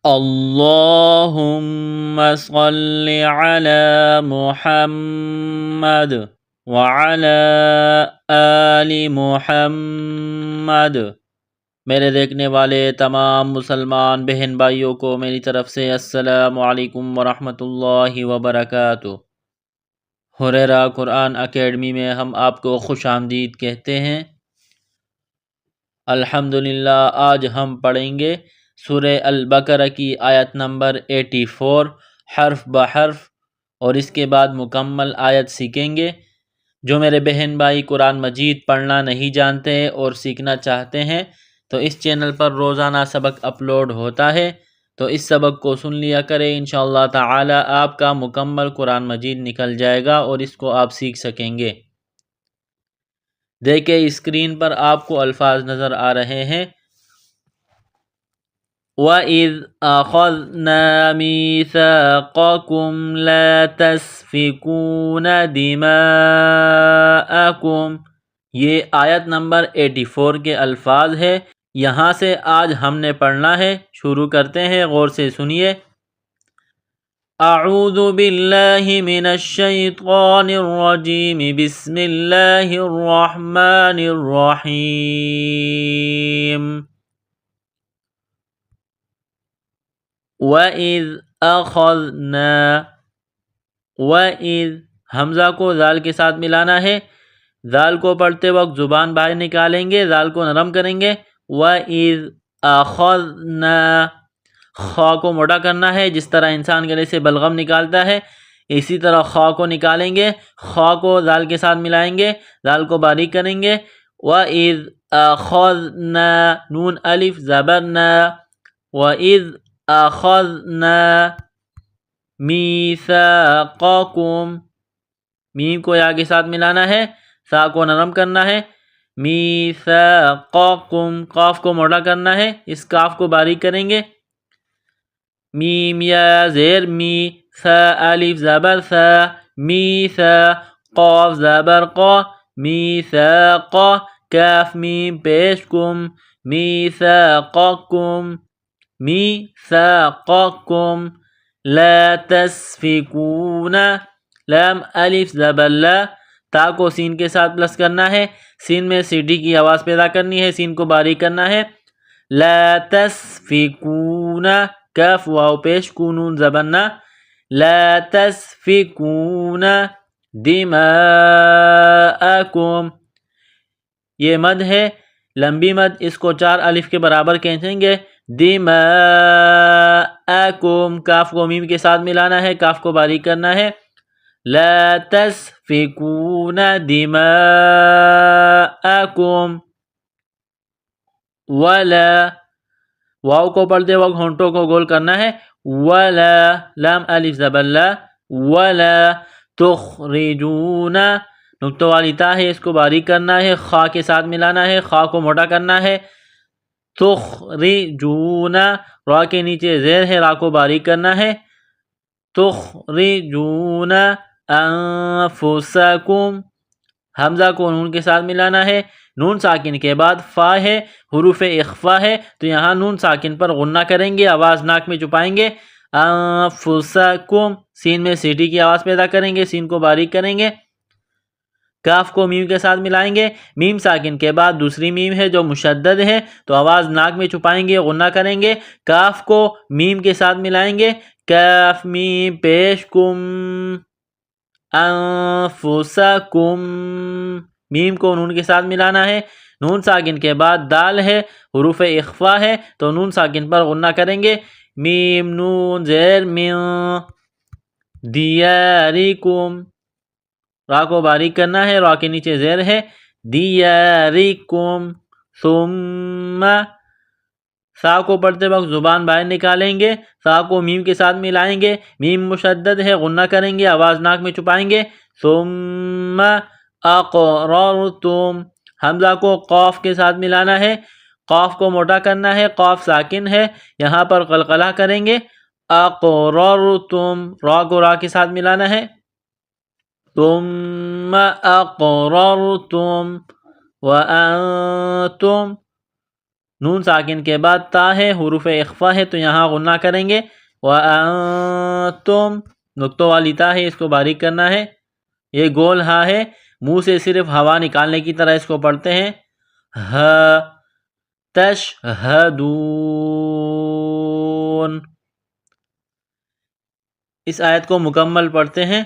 اللہم صل علی محمد وعلی آل محمد۔ میرے دیکھنے والے تمام مسلمان بہن بھائیوں کو میری طرف سے السلام علیکم ورحمۃ اللہ وبرکاتہ۔ ہریرہ قرآن اکیڈمی میں ہم آپ کو خوش آمدید کہتے ہیں۔ الحمدللہ آج ہم پڑھیں گے سورہ البقرہ کی آیت نمبر 84 حرف بحرف، اور اس کے بعد مکمل آیت سیکھیں گے۔ جو میرے بہن بھائی قرآن مجید پڑھنا نہیں جانتے اور سیکھنا چاہتے ہیں تو اس چینل پر روزانہ سبق اپلوڈ ہوتا ہے، تو اس سبق کو سن لیا کریں۔ انشاءاللہ تعالی آپ کا مکمل قرآن مجید نکل جائے گا اور اس کو آپ سیکھ سکیں گے۔ دیکھیں اسکرین پر آپ کو الفاظ نظر آ رہے ہیں۔ وَإِذْ أَخَذْنَا مِيثَاقَكُمْ لَا تَسْفِكُونَ دِمَاءَكُمْ، یہ آیت نمبر 84 کے الفاظ ہے۔ یہاں سے آج ہم نے پڑھنا ہے، شروع کرتے ہیں، غور سے سنیے۔ اعوذ باللہ من الشیطان الرجیم، بسم اللہ الرحمن الرحیم۔ وَإِذْ أَخَذْنَا، وَإِذْ حمزہ کو ذال کے ساتھ ملانا ہے۔ ذال کو پڑھتے وقت زبان باہر نکالیں گے، ذال کو نرم کریں گے۔ وَإِذْ أَخَذْنَا، خا کو موٹا کرنا ہے، جس طرح انسان گلے سے بلغم نکالتا ہے اسی طرح خا کو نکالیں گے۔ خا کو ذال کے ساتھ ملائیں گے، ذال کو باریک کریں گے۔ وَإِذْ أَخَذْنَا، نون الف زبر نا، وَإِذْ أَخَذْنَا مِيثَاقَكُمْ، میم کو یا کے ساتھ ملانا ہے، سا کو نرم کرنا ہے۔ میثاقکم، قاف کو موٹا کرنا ہے، اس کاف کو باریک کریں گے۔ میم یا زیر می، ثا الف زبر ثا، میثا قاف زبر قا، میثاق کاف میم پیش کم، میثاقکم، میثاقکم، لا تسفکون، لام الف زبر لا، تا کو سین کے ساتھ پلس کرنا ہے، سین میں سیٹی کی آواز پیدا کرنی ہے، سین کو باریک کرنا ہے۔ لا تسفکون، کاف واو پیش کونون زبرنا، لا تسفکون دماءکم، یہ مد ہے، لمبی مد، اس کو 4 الف کے برابر کھینچیں گے۔ دماءکم، کاف کو میم کے ساتھ ملانا ہے، کاف کو باریک کرنا ہے۔ لا تسفکون دماءکم ولا، واو کو پڑھتے وقت ہونٹوں کو گول کرنا ہے۔ ولا، لام الف زبر لا، ولا تخرجون، نقطہ والی تا ہے، اس کو باریک کرنا ہے، خا کے ساتھ ملانا ہے، خا کو موٹا کرنا ہے۔ تخرجون، را کے نیچے زیر ہے، را کو باریک کرنا ہے۔ تخرجون انفسکم، حمزہ کو نون کے ساتھ ملانا ہے، نون ساکن کے بعد فا ہے، حروف اخفا ہے، تو یہاں نون ساکن پر غنہ کریں گے، آواز ناک میں چھپائیں گے۔ انفسکم، سین میں سیٹی کی آواز پیدا کریں گے، سین کو باریک کریں گے۔ کاف کو میم کے ساتھ ملائیں گے، میم ساکن کے بعد دوسری میم ہے جو مشدد ہے، تو آواز ناک میں چھپائیں گے، غنہ کریں گے۔ کاف کو میم کے ساتھ ملائیں گے، کاف میم پیش کم، انفسکم، میم کو نون کے ساتھ ملانا ہے، نون ساکن کے بعد دال ہے، حروف اخفا ہے، تو نون ساکن پر غنہ کریں گے۔ میم نون زیر من، دیارکم، را کو باریک کرنا ہے، را کے نیچے زیر ہے۔ دیارکم، ثم، سا کو پڑھتے وقت زبان باہر نکالیں گے، سا کو میم کے ساتھ ملائیں گے، میم مشدد ہے، غنہ کریں گے، آواز ناک میں چھپائیں گے۔ ثم اقررتم، حمزہ کو قاف کے ساتھ ملانا ہے، قاف کو موٹا کرنا ہے، قاف ساکن ہے، یہاں پر قلقلہ کریں گے۔ اقررتم، را کو را کے ساتھ ملانا ہے۔ ثم اقررتم وانتم، نون ساکن کے بعد تا ہے، حروف اخفا ہے تو یہاں غنہ کریں گے۔ وَأَنْتُمْ نقطوں والی تا ہے، اس کو باریک کرنا ہے، یہ گول ہا ہے، منہ سے صرف ہوا نکالنے کی طرح اس کو پڑھتے ہیں۔ تشہدون، اس آیت کو مکمل پڑھتے ہیں۔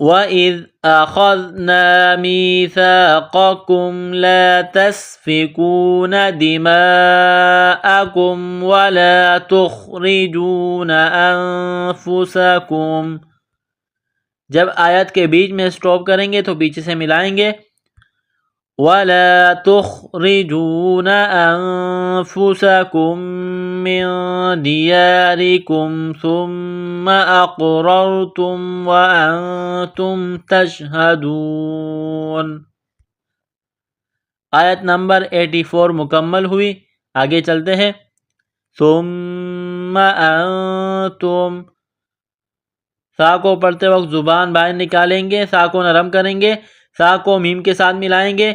وَإِذْ أَخَذْنَا مِيثَاقَكُمْ لَا تَسْفِكُونَ دِمَاءَكُمْ وَلَا تُخْرِجُونَ أَنفُسَكُمْ، جب آیت کے بیچ میں سٹاپ کریں گے تو پیچھے سے ملائیں گے۔ وَلَا تُخْرِجُونَ أَنفُسَكُمْ مِنْ دِيَارِكُمْ ثُمَّ أَقْرَرْتُمْ وَأَنْتُمْ تَشْهَدُونَ۔ آیت نمبر 84 مکمل ہوئی، آگے چلتے ہیں۔ ثُمَّ أَنْتُمْ، سا کو پڑھتے وقت زبان باہر نکالیں گے، سا کو نرم کریں گے، سا کو میم کے ساتھ ملائیں گے،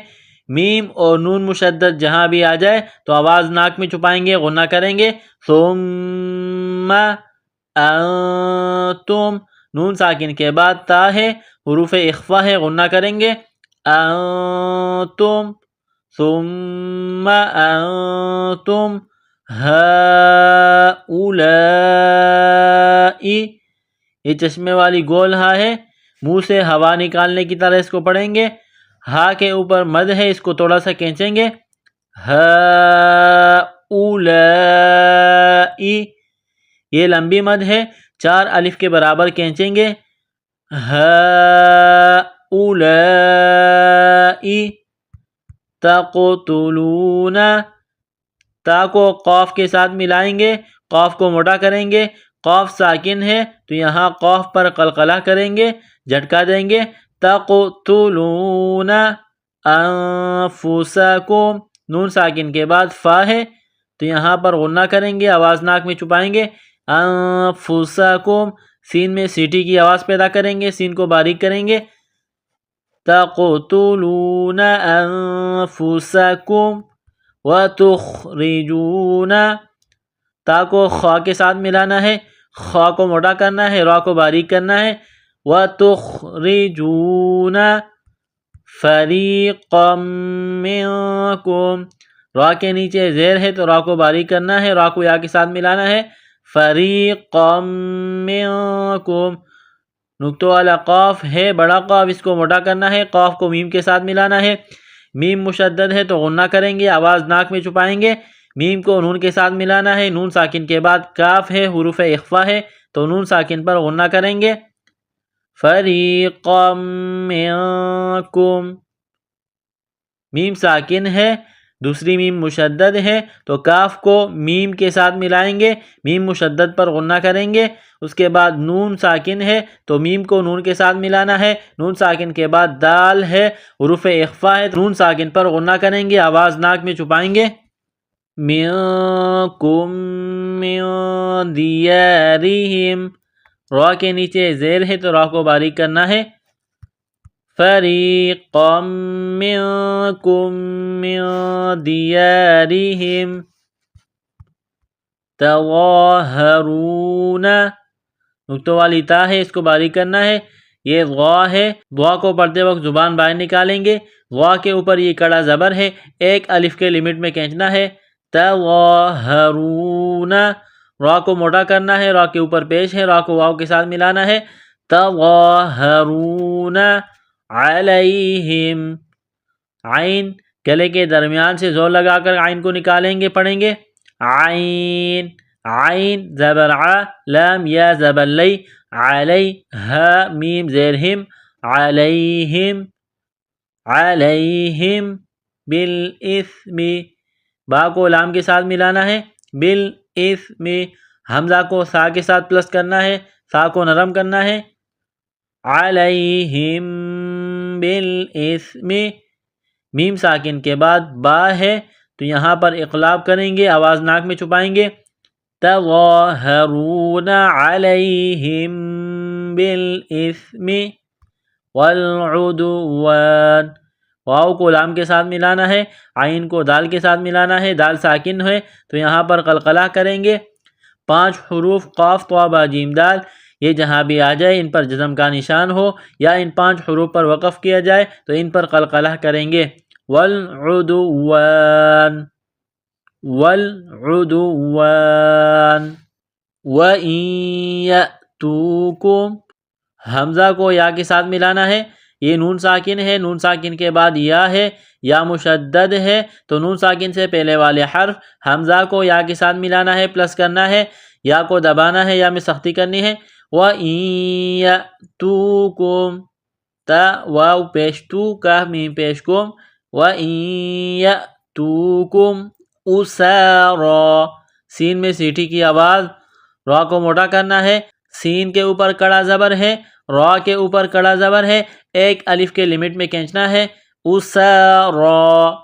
میم اور نون مشدد جہاں بھی آ جائے تو آواز ناک میں چھپائیں گے، غنہ کریں گے۔ ثم انتم، نون ساکن کے بعد تا ہے، حروف اخفا ہے، غنہ کریں گے۔ انتم، ثم انتم ہؤلاء، یہ چشمے والی گول ہا ہے، منہ سے ہوا نکالنے کی طرح اس کو پڑھیں گے۔ ہا کے اوپر مد ہے، اس کو تھوڑا سا کھینچیں گے۔ ہؤلاء، یہ لمبی مد ہے، 4 الف کے برابر کھینچیں گے۔ ہؤلاء تقتلون، تا کو قاف کے ساتھ ملائیں گے، قاف کو موٹا کریں گے، قاف ساکن ہے تو یہاں قاف پر قلقلہ کریں گے، جھٹکا دیں گے۔ تقتلون انفسکم، نون ساکن کے بعد فا ہے تو یہاں پر غنہ کریں گے، آواز ناک میں چھپائیں گے۔ انفسکم، سین میں سیٹی کی آواز پیدا کریں گے، سین کو باریک کریں گے۔ تقتلون انفسکم وتخرجون، تا کو خا کے ساتھ ملانا ہے، خا کو موٹا کرنا ہے، را کو باریک کرنا ہے۔ وتخرجون فریقا منکم، را کے نیچے زیر ہے تو را کو باریک کرنا ہے، را کو یا کے ساتھ ملانا ہے۔ فریقا منکم، نقطہ والا قاف ہے، بڑا قاف، اس کو موٹا کرنا ہے، قاف کو میم کے ساتھ ملانا ہے، میم مشدد ہے تو غنہ کریں گے، آواز ناک میں چھپائیں گے، میم کو نون کے ساتھ ملانا ہے، نون ساکن کے بعد کاف ہے، حروف اخفا ہے تو نون ساکن پر غنہ کریں گے۔ فریقا منکم، میم ساکن ہے، دوسری میم مشدد ہے تو کاف کو میم کے ساتھ ملائیں گے، میم مشدد پر غنہ کریں گے۔ اس کے بعد نون ساکن ہے تو میم کو نون کے ساتھ ملانا ہے، نون ساکن کے بعد دال ہے، حروف اخفا ہے، نون ساکن پر غنہ کریں گے، آواز ناک میں چھپائیں گے۔ منکم من دیارہم، را کے نیچے زیر ہے تو را کو باریک کرنا ہے۔ فریقا منکم من دیارہم تظاہرون، نقطوں والی تا ہے، اس کو باریک کرنا ہے، یہ غا ہے، غا کو پڑھتے وقت زبان باہر نکالیں گے، غا کے اوپر یہ کڑا زبر ہے، 1 الف کے لمٹ میں کھینچنا ہے۔ تظاہرون، را کو موٹا کرنا ہے، را کے اوپر پیش ہے، را کو واو کے ساتھ ملانا ہے۔ تظاہرون علیہم، عین گلے کے درمیان سے زور لگا کر عین کو نکالیں گے، پڑھیں گے۔ عین، عین زبر ع، لام یا زبر لی، علی، ہا میم زیر ہم، علیہم، علیہم بالاسم، با کو لام کے ساتھ ملانا ہے، بالاسم، حمزہ کو سا کے ساتھ پلس کرنا ہے، سا کو نرم کرنا ہے۔ علیہم بالاسم، میم ساکن کے بعد با ہے تو یہاں پر اقلاب کریں گے، آواز ناک میں چھپائیں گے۔ تظاہرون علیہم بالاسم والعدوان، واو کو لام کے ساتھ ملانا ہے، عین کو دال کے ساتھ ملانا ہے، دال ساکن ہے تو یہاں پر قلقلہ کریں گے۔ 5 حروف قاف طا با جیم دال، یہ جہاں بھی آ جائے ان پر جزم کا نشان ہو یا ان 5 حروف پر وقف کیا جائے تو ان پر قلقلہ کریں گے۔ والعدوان، والعدوان، وَإِن يَأْتُوكُمْ، حمزہ کو یا کے ساتھ ملانا ہے، یہ نون ساکن ہے، نون ساکن کے بعد یا ہے، یا مشدد ہے تو نون ساکن سے پہلے والے حرف حمزہ کو یا کے ساتھ ملانا ہے، پلس کرنا ہے، یا کو دبانا ہے، یا میں سختی کرنی ہے۔ وَإِن يَأْتُوكُمْ، تا واو پیش تو، کاف میم پیش کم، وَإِن يَأْتُوكُمْ أُسَارَى، سین میں سیٹھی کی آواز، را کو موٹا کرنا ہے، سین کے اوپر کڑا زبر ہے، را کے اوپر کڑا زبر ہے، ایک الف کے لمٹ میں کھینچنا ہے۔ أُسَارَى،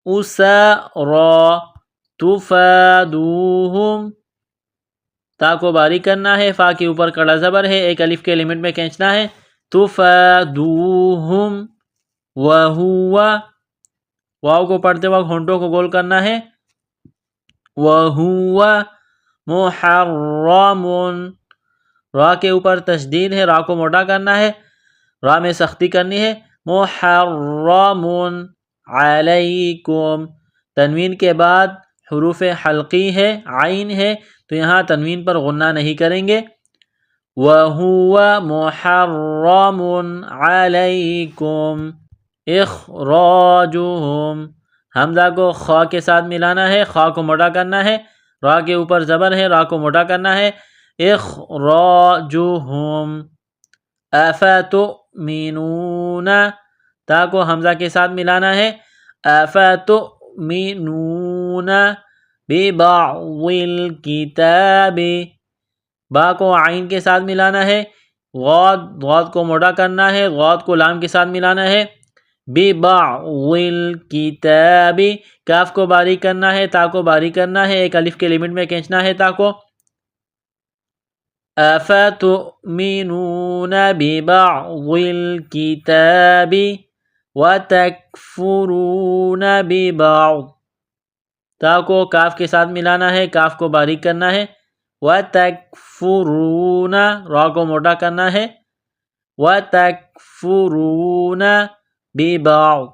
أُسَارَى، تُفَادُوهُمْ، تا کو باریک کرنا ہے، فا کے اوپر کڑا زبر ہے، ایک الف کے لمٹ میں کھینچنا ہے۔ تُفَادُوهُمْ، وَهُوَ، واو کو پڑھتے وقت ہونٹوں کو گول کرنا ہے۔ وَهُوَ مُحَرَّمٌ، را کے اوپر تشدید ہے، را کو موٹا کرنا ہے، را میں سختی کرنی ہے۔ مُحَرَّمٌ عَلَيْكُمْ، تنوین کے بعد حروف حلقی ہے، عین ہے تو یہاں تنوین پر غنہ نہیں کریں گے۔ وَهُوَ مُحَرَّمٌ عَلَيْكُمْ إِخْرَاجُهُمْ، حمزہ کو خا کے ساتھ ملانا ہے، خا کو موٹا کرنا ہے، را کے اوپر زبر ہے، را کو موٹا کرنا ہے۔ إِخْرَاجُهُمْ أَفَتُؤْمِنُونَ، تا کو حمزہ کے ساتھ ملانا ہے، أَفَتُؤْمِنُونَ بِبَعْضِ الْكِتَابِ، با کو عین کے ساتھ ملانا ہے، غاد کو موٹا کرنا ہے، غاد کو لام کے ساتھ ملانا ہے۔ بِبَعْضِ الْكِتَابِ، کاف کو باریک کرنا ہے، تا کو باریک کرنا ہے، ایک الف کے لمٹ میں کھینچنا ہے تا کو۔ أَفَتُؤْمِنُونَ بِبَعْضِ الْكِتَابِ وَتَكْفُرُونَ بِبَعْضِ، تا کو کاف کے ساتھ ملانا ہے، کاف کو باریک کرنا ہے۔ وَتَكْفُرُونَ، را کو موٹا کرنا ہے، وَتَكْفُرُونَ بِبَعْضِ،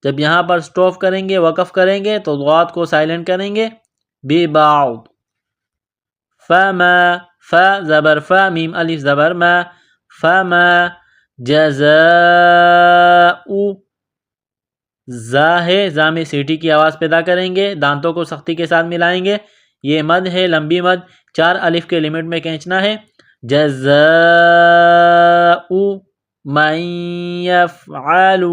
جب یہاں پر سٹاپ کریں گے، وقف کریں گے تو ضاد کو سائلنٹ کریں گے۔ بِبَعْضِ، فَمَا، فا زبر فا، میم الف زبر ما، فَمَا جَزَاءُ، زا ہے، زا میں سیٹھی کی آواز پیدا کریں گے، دانتوں کو سختی کے ساتھ ملائیں گے، یہ مد ہے، لمبی مد، 4 الف کے لمٹ میں کھینچنا ہے۔ جَزَاءُ مَن يَفْعَلُ،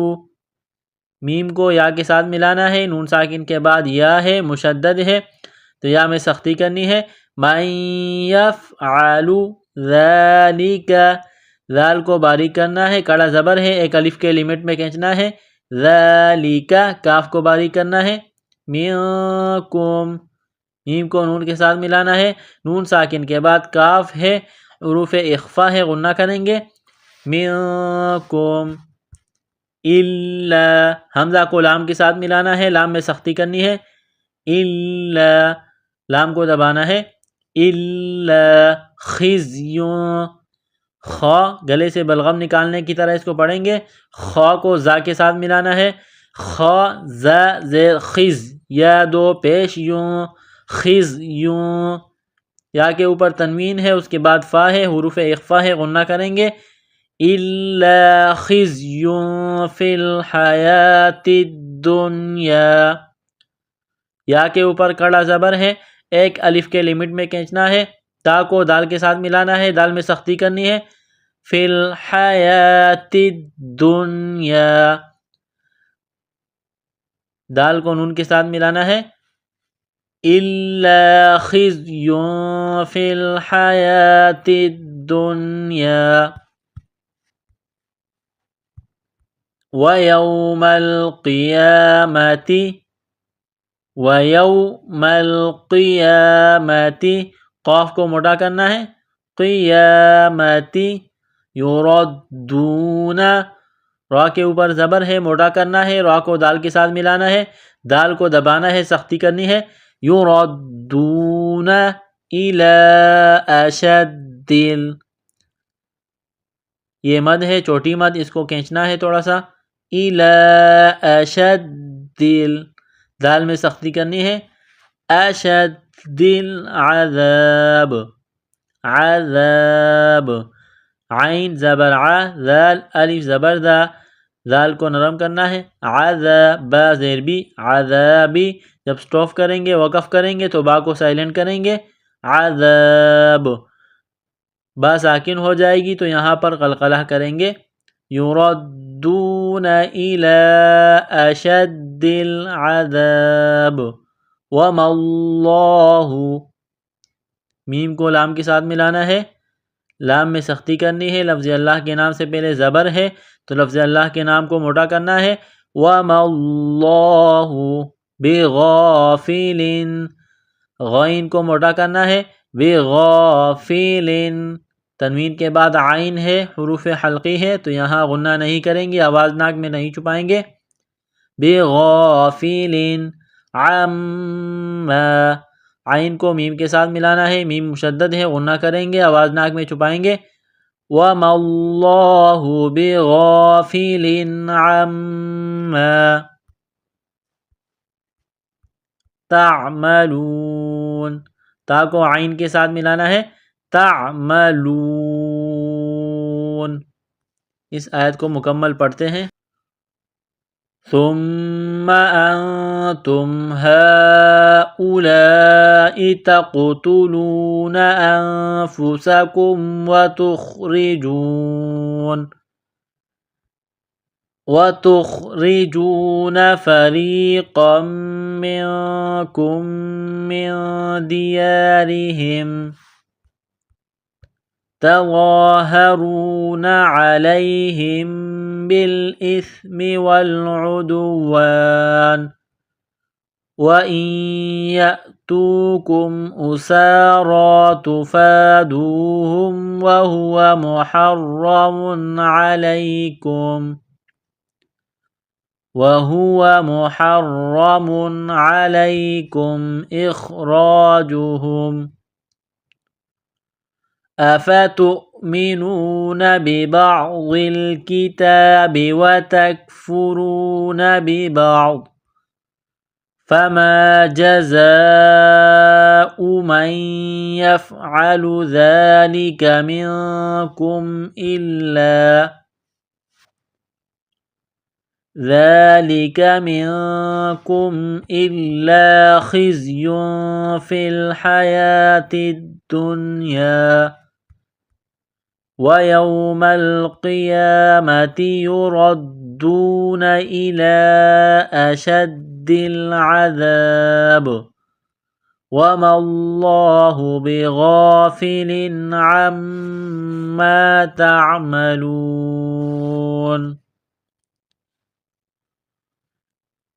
میم کو یا کے ساتھ ملانا ہے، نون ساکن کے بعد یا ہے، مشدد ہے تو یا میں سختی کرنی ہے۔ مَن يَفْعَلُ ذَلِكَ، ذال کو باریک کرنا ہے، کڑا زبر ہے، ایک الف کے لمٹ میں کھینچنا ہے۔ ذَلِكَ، کاف کو باریک کرنا ہے۔ مِنکم، میم کو نون کے ساتھ ملانا ہے، نون ساکن کے بعد کاف ہے، حروف اخفا ہے، غنہ کریں گے۔ مِنکم إِلَّا، حمزہ کو لام کے ساتھ ملانا ہے، لام میں سختی کرنی ہے۔ إِلَّا، لام کو دبانا ہے۔ إِلَّا خِزْيٌ، خا گلے سے بلغم نکالنے کی طرح اس کو پڑھیں گے، خا کو زا کے ساتھ ملانا ہے، خا زا زیر خز، یا دو پیش یوں، خز یوں، یا کے اوپر تنوین ہے، اس کے بعد فا ہے، حروف اخفا ہے، غنہ کریں گے۔ إِلَّا خِزْيٌ فِي الْحَيَاةِ الدُّنْيَا، یا کے اوپر کڑا زبر ہے، ایک الف کے لمٹ میں کھینچنا ہے، تا کو دال کے ساتھ ملانا ہے، دال میں سختی کرنی ہے۔ فِي الْحَيَاةِ الدُّنْيَا، دال کو نون کے ساتھ ملانا ہے۔ إِلَّا خِزْيٌ فِي الْحَيَاةِ الدُّنْيَا وَيَوْمَ الْقِيَامَةِ، وَيَوْمَ الْقِيَامَةِ، قاف کو موٹا کرنا ہے، قیامتی، یردون، را کے اوپر زبر ہے، موٹا کرنا ہے، را کو دال کے ساتھ ملانا ہے، دال کو دبانا ہے، سختی کرنی ہے۔ یردون الی اشد یہ مد ہے، چھوٹی مد، اس کو کھینچنا ہے تھوڑا سا۔ الی اشد دال میں سختی کرنی ہے۔ اشد العذاب عذاب عین زبر ع، ذال الف زبر دا، ذال کو نرم کرنا ہے۔ عذاب با زیر بی، عذابی جب سٹاف کریں گے، وقف کریں گے تو با کو سائلنٹ کریں گے۔ عذاب با ساکن ہو جائے گی تو یہاں پر قلقلہ کریں گے۔ یردون الی اشد العذاب وما اللہ، میم کو لام کے ساتھ ملانا ہے، لام میں سختی کرنی ہے، لفظ اللہ کے نام سے پہلے زبر ہے تو لفظ اللہ کے نام کو موٹا کرنا ہے۔ وما اللہ بغافل، غین کو موٹا کرنا ہے، بغافل، تنوین کے بعد عین ہے، حروف حلقی ہے تو یہاں غنہ نہیں کریں گے، آواز ناک میں نہیں چھپائیں گے۔ بغافل عما، عین کو میم کے ساتھ ملانا ہے، میم مشدد ہے، غنہ کریں گے، آواز ناک میں چھپائیں گے۔ وما اللہ بغافل عما تعملون، تا کو عین کے ساتھ ملانا ہے، تعملون۔ اس آیت کو مکمل پڑھتے ہیں۔ ثم انتم هؤلاء تقتلون انفسكم وتخرجون فريقا منكم من ديارهم تظاهرون عليهم بالإثم والعدوان وإن يأتوكم أسارى تفادوهم وهو محرم عليكم إخراجهم أفتؤمنون ببعض الكتاب وتكفرون ببعض فما جزاء من يفعل ذلك منكم إلا خزي في الحياة الدنيا ويوم القيامة يردون إلى أشد العذاب وما الله بغافل عما تعملون۔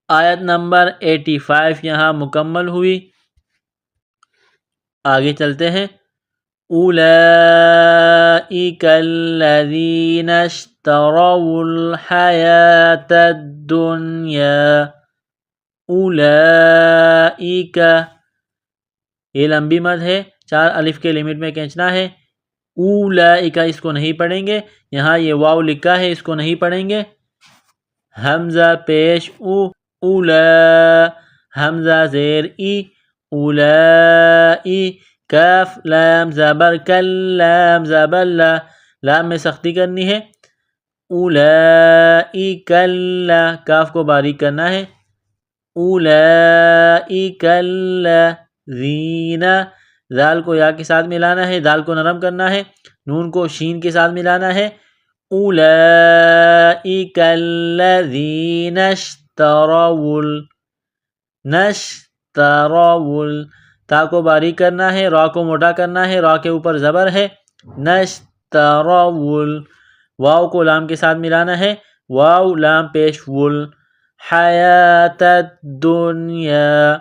آیت نمبر 85 یہاں مکمل ہوئی۔ آگے چلتے ہیں۔ اولئک الذین اشتروا الحیاة الدنیا، اولئک یہ لمبی مد ہے، 4 الف کے لمٹ میں کھینچنا ہے۔ اولئک اس کو نہیں پڑھیں گے، یہاں یہ واو لکھا ہے، اس کو نہیں پڑھیں گے۔ حمزہ پیش او، اولا حمزہ زیر ای، اولائی، کاف لام زبر کل، لام زبر لا، لام میں سختی کرنی ہے۔ اولئک اللہ، کاف کو باریک کرنا ہے۔ اولئک الذین، ذال کو یا کے ساتھ ملانا ہے، دال کو نرم کرنا ہے، نون کو شین کے ساتھ ملانا ہے۔ اولئک الذین نشتروا، تا کو باریک کرنا ہے، را کو موٹا کرنا ہے، را کے اوپر زبر ہے۔ نشتروا، واو کو لام کے ساتھ ملانا ہے، واو لام پیش ول، حیات الدنیا،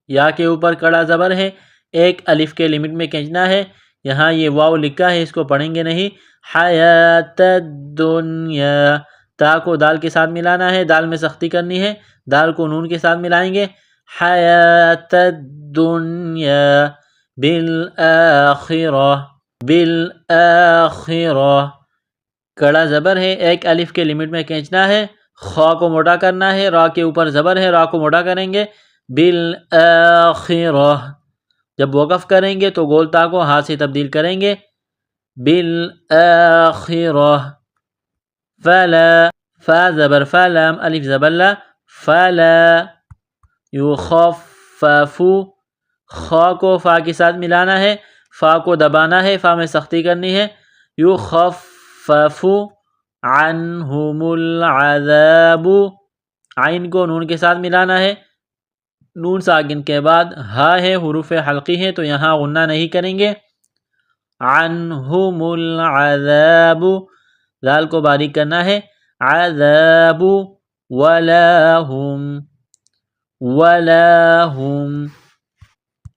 یا کے اوپر کڑا زبر ہے، 1 الف کے لمٹ میں کھینچنا ہے، یہاں یہ واو لکھا ہے، اس کو پڑھیں گے نہیں۔ حیات الدنیا، تا کو دال کے ساتھ ملانا ہے، دال میں سختی کرنی ہے، دال کو نون کے ساتھ ملائیں گے، حیات الدنیا بالآخرہ، بالآخرہ، کڑا زبر ہے، ایک الف کے لمٹ میں کھینچنا ہے، خا کو موٹا کرنا ہے، را کے اوپر زبر ہے، را کو موٹا کریں گے، بالآخرہ، جب وقف کریں گے تو گول تا کو ہاتھ سے تبدیل کریں گے، بالآخرہ، فلا، فا زبر فا، لام الف زبر لا، فلا یخفف، خا کو فا کے ساتھ ملانا ہے، فا کو دبانا ہے، فا میں سختی کرنی ہے، یخفف عنہم العذاب، عین کو نون کے ساتھ ملانا ہے، نون ساکن کے بعد ہا ہے، حروف حلقی ہے تو یہاں غنہ نہیں کریں گے، عنہم العذاب، لال کو باریک کرنا ہے، عذاب، ولا ہم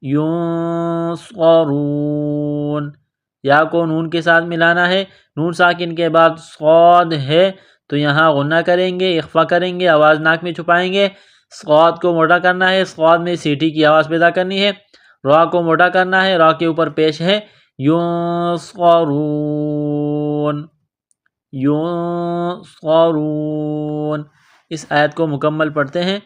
ینصرون، یا کو نون کے ساتھ ملانا ہے، نون ساکن کے بعد صاد ہے تو یہاں غنہ کریں گے، اخفا کریں گے، آواز ناک میں چھپائیں گے، صاد کو موٹا کرنا ہے، صاد میں سیٹی کی آواز پیدا کرنی ہے، را کو موٹا کرنا ہے، را کے اوپر پیش ہے، ینصرون، ینصرون، اس آیت کو مکمل پڑھتے ہیں،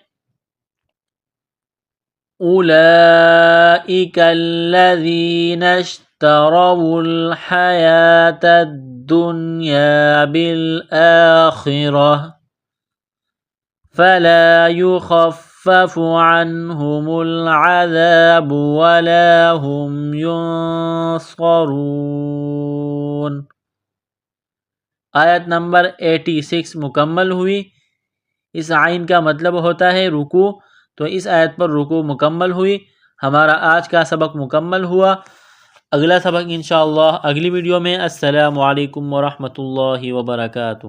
اولئک الذین اشتروا الحیاة الدنیا بالآخرہ فلا یخفف عنہم العذاب ولا هم ینصرون۔ آیت نمبر 86 مکمل ہوئی۔ اس عین کا مطلب ہوتا ہے رکوع، تو اس آیت پر رکوع مکمل ہوئی۔ ہمارا آج کا سبق مکمل ہوا۔ اگلا سبق انشاءاللہ اگلی ویڈیو میں۔ السلام علیکم ورحمۃ اللہ وبرکاتہ۔